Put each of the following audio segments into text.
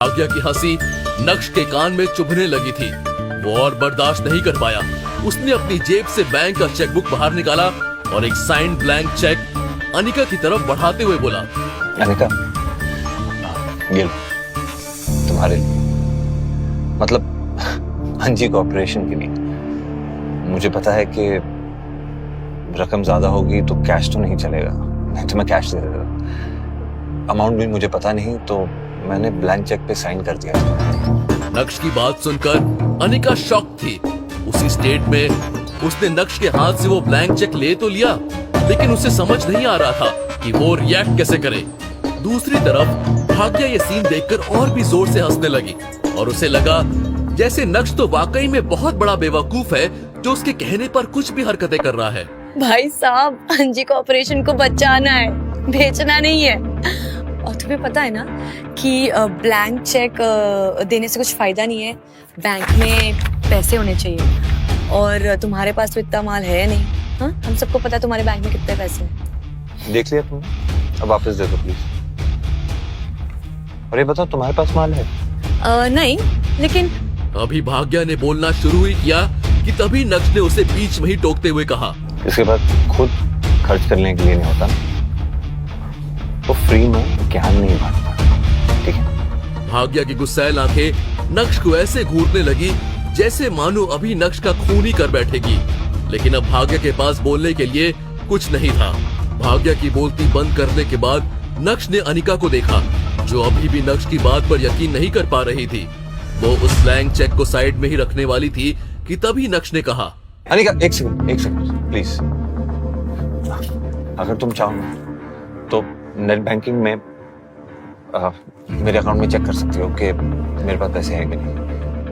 भाग्या की हंसी नक्श के कान में चुभने लगी थी। वो और बर्दाश्त नहीं कर पाया। उसने अपनी जेब से बैंक का चेकबुक बाहर निकाला और एक साइन ब्लैंक चेक अनिका की तरफ बढ़ाते हुए बोला, अनिका, ये तुम्हारे लिए, मतलब अंजी कॉर्पोरेशन के लिए। मुझे पता है कि रकम ज्यादा होगी तो कैश तो नहीं चलेगा, नहीं तो मैं कैश दे देता। अमाउंट भी मुझे पता नहीं तो मैंने ब्लैंक चेक पे साइन कर दिया। नक्श की बात सुनकर अनिका शॉक थी। उसी स्टेट में उसने नक्श के हाथ से वो ब्लैंक चेक ले तो लिया, लेकिन उसे समझ नहीं आ रहा था कि वो रिएक्ट कैसे करे। दूसरी तरफ भाग्या ये सीन देखकर और भी जोर से हंसने लगी और उसे लगा जैसे नक्श तो वाकई में बहुत बड़ा बेवकूफ है जो उसके कहने पर कुछ भी हरकतें कर रहा है। भाई साहब, अंजी कॉर्पोरेशन को बचाना है, बेचना नहीं है। और तुम्हें पता है ना कि ब्लैंक चेक देने से कुछ फायदा नहीं है, बैंक में पैसे होने चाहिए। और तुम्हारे पास तो इतना माल है नहीं। हाँ, हम सबको पता है तुम्हारे बैंक में कितने पैसे हैं। देख लिया तुमने, अब वापस दे दो प्लीज। और ये बताओ, तुम्हारे पास माल है? नहीं, लेकिन अभी भाग्या ने बोलना शुरू ही किया कि तभी नक्श ने उसे बीच में ही टोकते हुए कहा, इसके बाद खुद खर्च करने के लिए नहीं होता, तो फ्री में ज्ञान नहीं बांटता, ठीक है? भाग्या की गुस्सैल आंखें नक्श को ऐसे घूरने लगी जैसे मानो अभी नक्श का खून ही कर बैठेगी। लेकिन अब भाग्या के पास बोलने के लिए कुछ नहीं था। भाग्या की बोलती बंद करने के बाद नक्श ने अनिका को देखा, जो अभी भी नक्श की बात पर यकीन नहीं कर पा रही थी। वो उस ब्लैंक चेक को साइड में ही रखने वाली थी कि तभी नक्श ने कहा, अनिका, एक सेकंड प्लीज। अगर तुम चाहो तो नेट बैंकिंग में मेरे अकाउंट में चेक कर सकते हो कि मेरे पास पैसे हैं कि नहीं।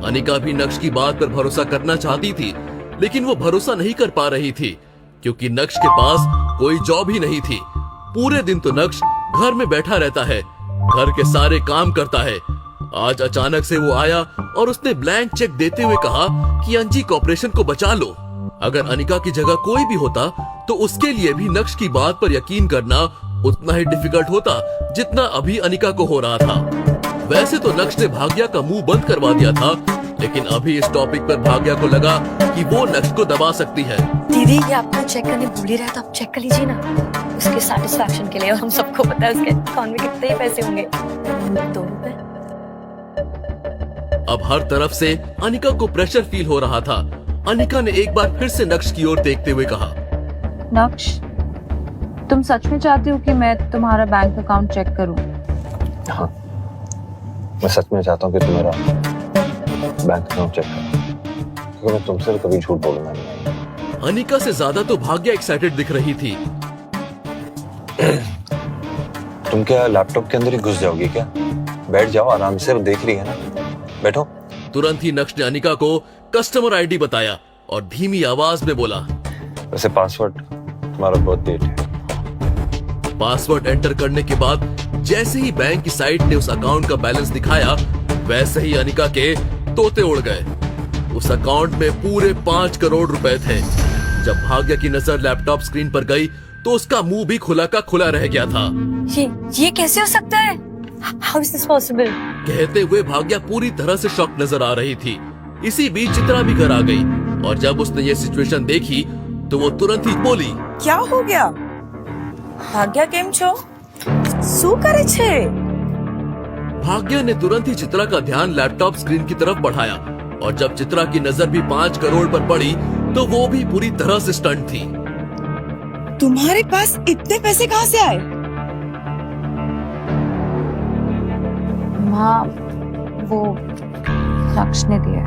अनिका भी नक्श की बात पर भरोसा करना चाहती थी, लेकिन वो भरोसा नहीं कर पा रही थी क्योंकि नक्श के पास कोई जॉब ही नहीं थी। पूरे दिन तो नक्श घर में बैठा रहता है, घर के सारे काम करता है। आज अचानक से वो आया और उसने ब्लैंक चेक देते हुए कहा कि अंजी कॉर्पोरेशन को बचा लो। अगर अनिका की जगह कोई भी होता तो उसके लिए भी नक्श की बात पर यकीन करना उतना ही डिफिकल्ट होता जितना अभी अनिका को हो रहा था। वैसे तो नक्श ने भाग्या का मुंह बंद करवा दिया था, लेकिन अभी इस टॉपिक पर भाग्या को लगा कि वो नक्श को दबा सकती है। दीदी, ये आपको चेक करने भूल ही रहा था, आप चेक कर लीजिए ना, उसके सेटिस्फैक्शन के लिए। और हम सबको पता है उसके अकाउंट में कितने पैसे होंगे, 2 रुपए। अब हर तरफ से अनिका को प्रेशर फील हो रहा था। अनिका ने एक बार फिर से नक्श की ओर देखते हुए कहा, नक्श, तुम सच में चाहते हो कि मैं तुम्हारा बैंक अकाउंट चेक करूं? हाँ, मैं सच में चाहता हूँ कि तुम मेरा बैंक अकाउंट चेक करो, क्योंकि मैं तुमसे कभी झूठ बोलूंगा नहीं। अनिका से ज्यादा तो भाग्या एक्साइटेड दिख रही थी। तुम क्या लैपटॉप के अंदर ही घुस जाओगी क्या? बैठ जाओ, आराम से देख रही है ना, बैठो। तुरंत ही नक्श ने अनिका को कस्टमर आईडी बताया और धीमी आवाज में बोला, वैसे पासवर्ड तुम्हारा बर्थ डेट है। पासवर्ड एंटर करने के बाद जैसे ही बैंक की साइट ने उस अकाउंट का बैलेंस दिखाया, वैसे ही अनिका के तोते उड़ गए। उस अकाउंट में पूरे 5 करोड़ रुपए थे। जब भाग्य की नजर लैपटॉप स्क्रीन पर गई तो उसका मुंह भी खुला का खुला रह गया था। ये कैसे हो सकता है? How is this possible? कहते हुए भाग्या पूरी तरह से शॉक नजर आ रही थी। इसी बीच चित्रा भी घर आ गई और जब उसने ये सिचुएशन देखी तो वो तुरंत ही बोली, क्या हो गया? भाग्या केम छो? શું કરે છે? भाग्या ने तुरंत ही चित्रा का ध्यान लैपटॉप स्क्रीन की तरफ बढ़ाया और जब चित्रा की नजर भी 5 करोड़ पर पड़ी तो वो भी पूरी तरह से स्टंट थी। तुम्हारे पास इतने पैसे कहाँ से आए? माँ, वो नक्श ने दिया।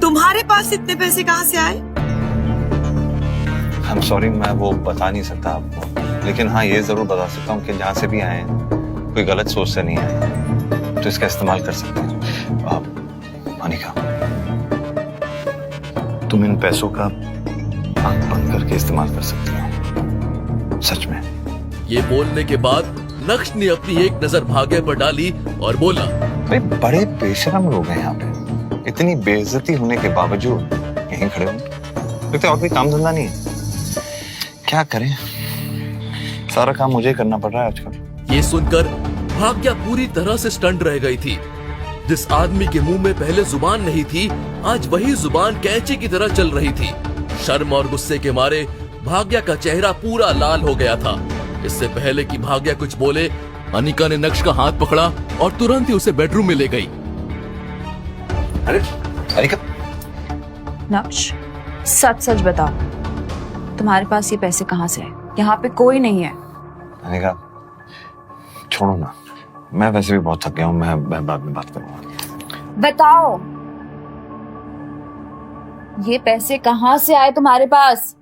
तुम्हारे पास इतने पैसे कहाँ से आए? I'm sorry, मैं वो बता नहीं सकता आपको, लेकिन हाँ ये जरूर बता सकता हूँ कि जहाँ से भी आए हैं कोई गलत सोच से नहीं आए, तो इसका इस्तेमाल कर सकते हैं। अनिका, तुम इन पैसों का आंख बंद करके इस्तेमाल कर सकती हो, सच में। ये बोलने के बाद नक्श ने अपनी एक नजर भाग्य पर डाली और बोला, भाई बड़े बेशरम लोग हैं यहाँ पे, इतनी बेइज्जती होने के बावजूद यहीं खड़े हो। लगता है और कोई काम धंधा नहीं है। क्या करें, सारा काम मुझे ही करना पड़ रहा है आजकल। ये सुनकर भाग्या पूरी तरह से स्टंट रह गई थी। जिस आदमी के मुंह में पहले जुबान नहीं थी, आज वही जुबान कैंची की तरह चल रही थी। शर्म और गुस्से के मारे भाग्या का चेहरा पूरा लाल हो गया था। इससे पहले कि भाग्या कुछ बोले, अनिका ने नक्श का हाथ पकड़ा और तुरंत ही उसे बेडरूम में ले गई। अरे अनिका, नक्श, सच सच बताओ, तुम्हारे पास ये पैसे कहाँ से है? यहाँ पे कोई नहीं है। अनिका छोड़ो ना, मैं वैसे भी बहुत थक गया हूँ, मैं बाद में बात करूंगा। बताओ, ये पैसे कहाँ से आए तुम्हारे पास?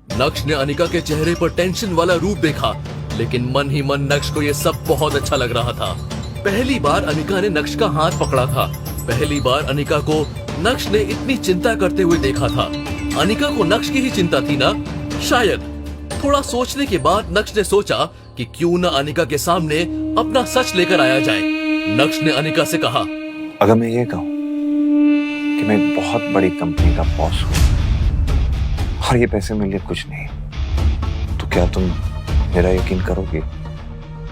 नक्श ने अनिका के चेहरे पर टेंशन वाला रूप देखा, लेकिन मन ही मन नक्श को ये सब बहुत अच्छा लग रहा था। पहली बार अनिका ने नक्श का हाथ पकड़ा था। पहली बार अनिका को नक्श ने इतनी चिंता करते हुए देखा था। अनिका को नक्श की ही चिंता थी ना? शायद। थोड़ा सोचने के बाद नक्श ने सोचा कि क्यों न अनिका के सामने अपना सच लेकर आया जाए। नक्श ने अनिका से कहा, अगर मैं ये कहूँ कि मैं एक बहुत बड़ी कंपनी का बॉस हूँ और ये पैसे मेरे लिए कुछ नहीं, तो क्या तुम मेरा यकीन करोगे?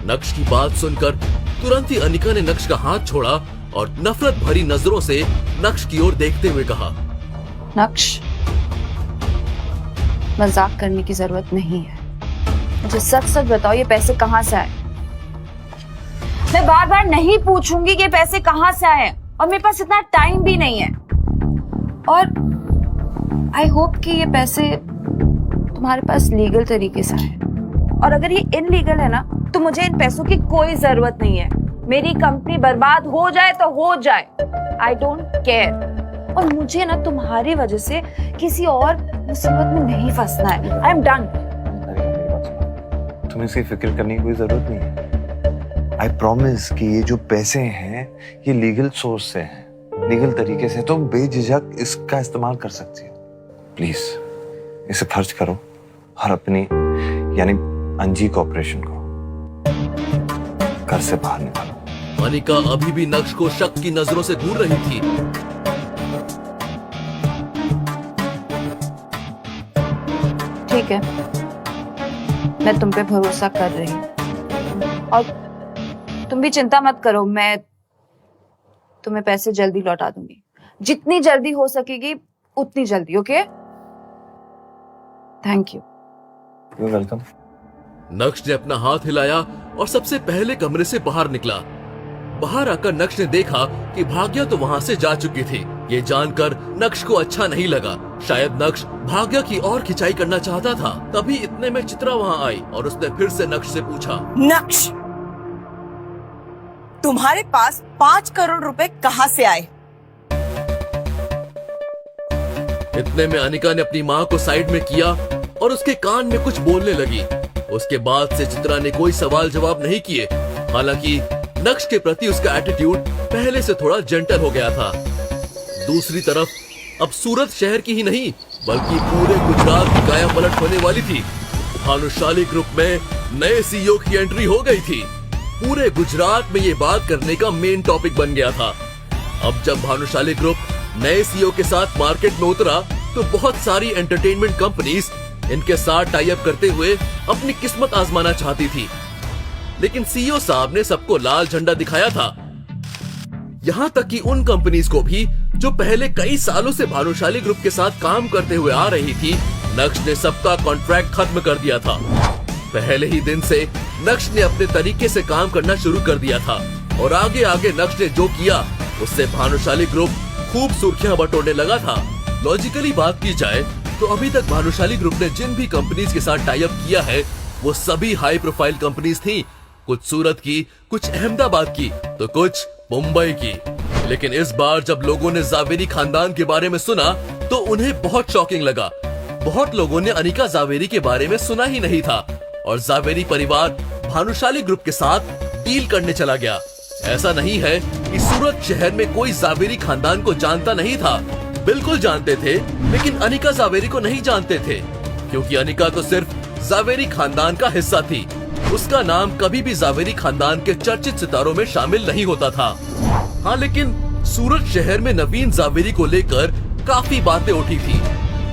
नक्श की बात सुनकर तुरंत ही अनिका ने नक्श का हाथ छोड़ा और नफरत भरी नजरों से नक्श की ओर देखते हुए कहा, नक्श, मजाक करने की जरूरत नहीं है। मुझे सच सच बताओ, ये पैसे कहाँ से आए? मैं बार बार नहीं पूछूंगी कि ये पैसे कहाँ से आए, और मेरे पास इतना टाइम भी नहीं है। और आई होप कि ये पैसे तुम्हारे पास लीगल तरीके से आए, और अगर ये इनलीगल है ना, तो मुझे इन पैसों की कोई जरूरत नहीं है। मेरी कंपनी बर्बाद हो जाए तो हो जाए, आई डोंट केयर। और मुझे ना तुम्हारी वजह से किसी और मुसीबत में नहीं फंसना है। I am done. तुम्हें इसकी फिक्र करने की कोई जरूरत नहीं है। आई प्रॉमिस कि ये जो पैसे हैं ये लीगल सोर्स से हैं, लीगल तरीके से तुम बेझिझक इसका इस्तेमाल कर सकती हो। प्लीज इसे खर्च करो और अपनी यानी अंजी कॉर्पोरेशन को घर से बाहर निकालो। अनिका अभी भी नक्श को शक की नजरों से घूर रही थी। ठीक है, मैं तुम पे भरोसा कर रही हूँ, और तुम भी चिंता मत करो, मैं तुम्हें पैसे जल्दी लौटा दूंगी, जितनी जल्दी हो सकेगी उतनी जल्दी। Okay, thank you. You welcome. नक्श ने अपना हाथ हिलाया और सबसे पहले कमरे से बाहर निकला। बाहर आकर नक्श ने देखा कि भाग्या तो वहाँ से जा चुकी थी। ये जानकर नक्श को अच्छा नहीं लगा। शायद नक्श भाग्या की और खिंचाई करना चाहता था। तभी इतने में चित्रा वहाँ आई और उसने फिर से नक्श से पूछा, नक्श, तुम्हारे पास 5 करोड़ रुपए कहाँ से आए? इतने में अनिका ने अपनी माँ को साइड में किया और उसके कान में कुछ बोलने लगी। उसके बाद से चित्रा ने कोई सवाल जवाब नहीं किए। हालांकि नक्श के प्रति उसका एटीट्यूड पहले से थोड़ा जेंटल हो गया था। दूसरी तरफ अब सूरत शहर की ही नहीं बल्कि पूरे गुजरात की काया पलट होने वाली थी। भानुशाली ग्रुप में नए सीईओ की एंट्री हो गई थी। पूरे गुजरात में ये बात करने का मेन टॉपिक बन गया था। अब जब भानुशाली ग्रुप नए सीईओ के साथ मार्केट में उतरा तो बहुत सारी एंटरटेनमेंट कंपनीज इनके साथ टाई अप करते हुए अपनी किस्मत आजमाना चाहती थी, लेकिन सीईओ साहब ने सबको लाल झंडा दिखाया था। यहाँ तक कि उन कंपनीज को भी जो पहले कई सालों से भानुशाली ग्रुप के साथ काम करते हुए आ रही थी, नक्श ने सबका कॉन्ट्रैक्ट खत्म कर दिया था। पहले ही दिन से नक्श ने अपने तरीके से काम करना शुरू कर दिया था और आगे आगे नक्श ने जो किया उससे भानुशाली ग्रुप खूब सुर्खियां बटोरने लगा था। लॉजिकली बात की जाए तो अभी तक भानुशाली ग्रुप ने जिन भी कंपनीज के साथ टाई अप किया है वो सभी हाई प्रोफाइल कंपनीज थी। कुछ सूरत की, कुछ अहमदाबाद की, तो कुछ मुंबई की। लेकिन इस बार जब लोगों ने जावेरी खानदान के बारे में सुना तो उन्हें बहुत शॉकिंग लगा। बहुत लोगों ने अनिका जावेरी के बारे में सुना ही नहीं था और जावेरी परिवार भानुशाली ग्रुप के साथ डील करने चला गया। ऐसा नहीं है कि सूरत शहर में कोई जावेरी खानदान को जानता नहीं था, बिल्कुल जानते थे, लेकिन अनिका जावेरी को नहीं जानते थे क्योंकि अनिका तो सिर्फ जावेरी खानदान का हिस्सा थी। उसका नाम कभी भी जावेरी खानदान के चर्चित सितारों में शामिल नहीं होता था। हाँ, लेकिन सूरत शहर में नवीन जावेरी को लेकर काफी बातें उठी थी।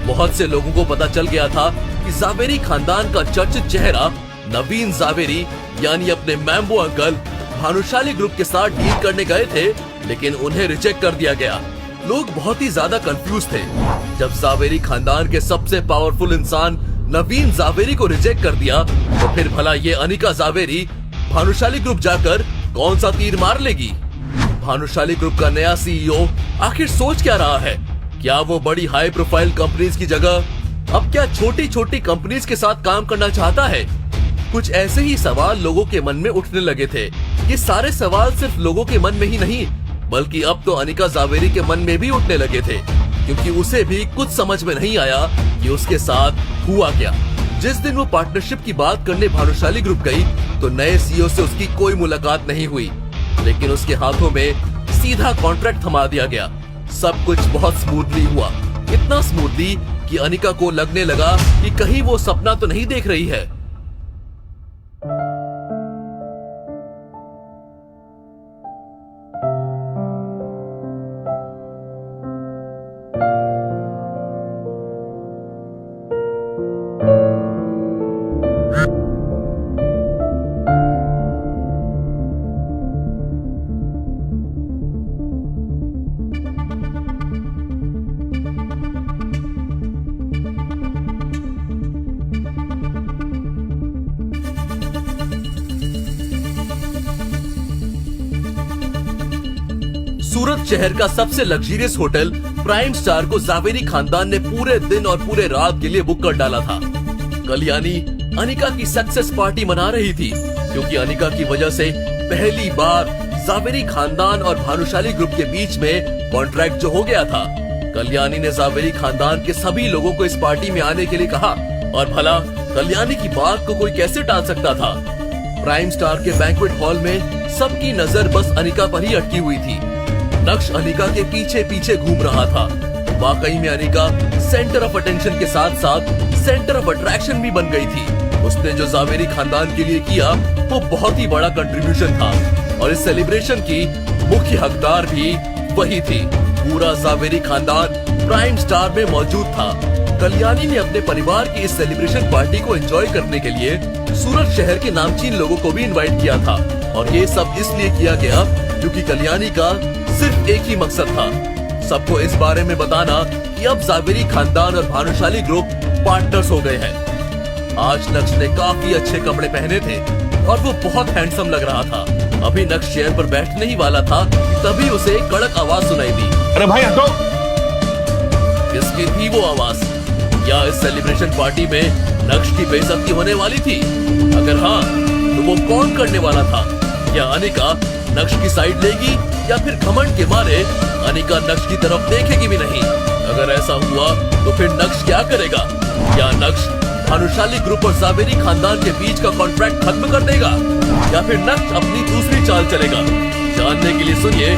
बहुत से लोगों को पता चल गया था कि जावेरी खानदान का चर्चित चेहरा नवीन जावेरी यानी अपने मैम्बो अंकल भानुशाली ग्रुप के साथ डील करने गए थे, लेकिन उन्हें रिजेक्ट कर दिया गया। लोग बहुत ही ज्यादा कंफ्यूज थे। जब जावेरी खानदान के सबसे पावरफुल इंसान नवीन जावेरी को रिजेक्ट कर दिया, तो फिर भला ये अनिका जावेरी भानुशाली ग्रुप जाकर कौन सा तीर मार लेगी? भानुशाली ग्रुप का नया सीईओ आखिर सोच क्या रहा है? क्या वो बड़ी हाई प्रोफाइल कंपनीज की जगह अब क्या छोटी छोटी कंपनीज के साथ काम करना चाहता है? कुछ ऐसे ही सवाल लोगों के मन में उठने लगे थे। ये सारे सवाल सिर्फ लोगों के मन में ही नहीं, बल्कि अब तो अनिका जावेरी के मन में भी उठने लगे थे, क्योंकि उसे भी कुछ समझ में नहीं आया कि उसके साथ हुआ क्या। जिस दिन वो पार्टनरशिप की बात करने भानुशाली ग्रुप गई, तो नए सीईओ से उसकी कोई मुलाकात नहीं हुई, लेकिन उसके हाथों में सीधा कॉन्ट्रैक्ट थमा दिया गया। सब कुछ बहुत स्मूथली हुआ, इतना स्मूथली कि अनिका को लगने लगा कि कहीं वो सपना तो नहीं देख रही है। सूरत शहर का सबसे लग्जरियस होटल प्राइम स्टार को जावेरी खानदान ने पूरे दिन और पूरे रात के लिए बुक कर डाला था। कल्याणी अनिका की सक्सेस पार्टी मना रही थी, क्योंकि अनिका की वजह से पहली बार जावेरी खानदान और भानुशाली ग्रुप के बीच में कॉन्ट्रैक्ट जो हो गया था। कल्याणी ने जावेरी खानदान के सभी लोगों को इस पार्टी में आने के लिए कहा, और भला कल्याणी की बात को कोई कैसे टाल सकता था? प्राइम स्टार के बैंक्वेट हॉल में सबकी नजर बस अनिका पर ही अटकी हुई थी। नक्श अनिका के पीछे पीछे घूम रहा था। वाकई में अनिका सेंटर ऑफ अटेंशन के साथ साथ सेंटर ऑफ अट्रैक्शन भी बन गई थी। उसने जो जावेरी खानदान के लिए किया वो बहुत ही बड़ा कंट्रीब्यूशन था, और इस सेलिब्रेशन की मुख्य हकदार भी वही थी। पूरा जावेरी खानदान प्राइम स्टार में मौजूद था। कल्याणी ने अपने परिवार की इस सेलिब्रेशन पार्टी को एंजॉय करने के लिए सूरत शहर के नामचीन लोगों को भी इनवाइट किया था, और ये सब इसलिए किया गया क्योंकि कल्याणी का सिर्फ एक ही मकसद था, सबको इस बारे में बताना कि अब जावेरी खानदान और भानुशाली ग्रुप पार्टनर्स हो गए हैं। आज नक्श ने काफी अच्छे कपड़े पहने थे और वो बहुत हैंडसम लग रहा था। अभी नक्श चेयर पर बैठने ही वाला था, तभी उसे एक कड़क आवाज सुनाई दी। अरे भाई हटो! किसकी थी वो आवाज? क्या इस सेलिब्रेशन पार्टी में नक्श की बेइज्जती होने वाली थी? अगर हाँ, तो वो कौन करने वाला था? क्या अनिका नक्श की साइड लेगी, या फिर घमंड के मारे अनिका नक्श की तरफ देखेगी भी नहीं? अगर ऐसा हुआ तो फिर नक्श क्या करेगा? क्या नक्श भानुशाली ग्रुप और जावेरी खानदान के बीच का कॉन्ट्रैक्ट खत्म कर देगा, या फिर नक्श अपनी दूसरी चाल चलेगा? जानने के लिए सुनिए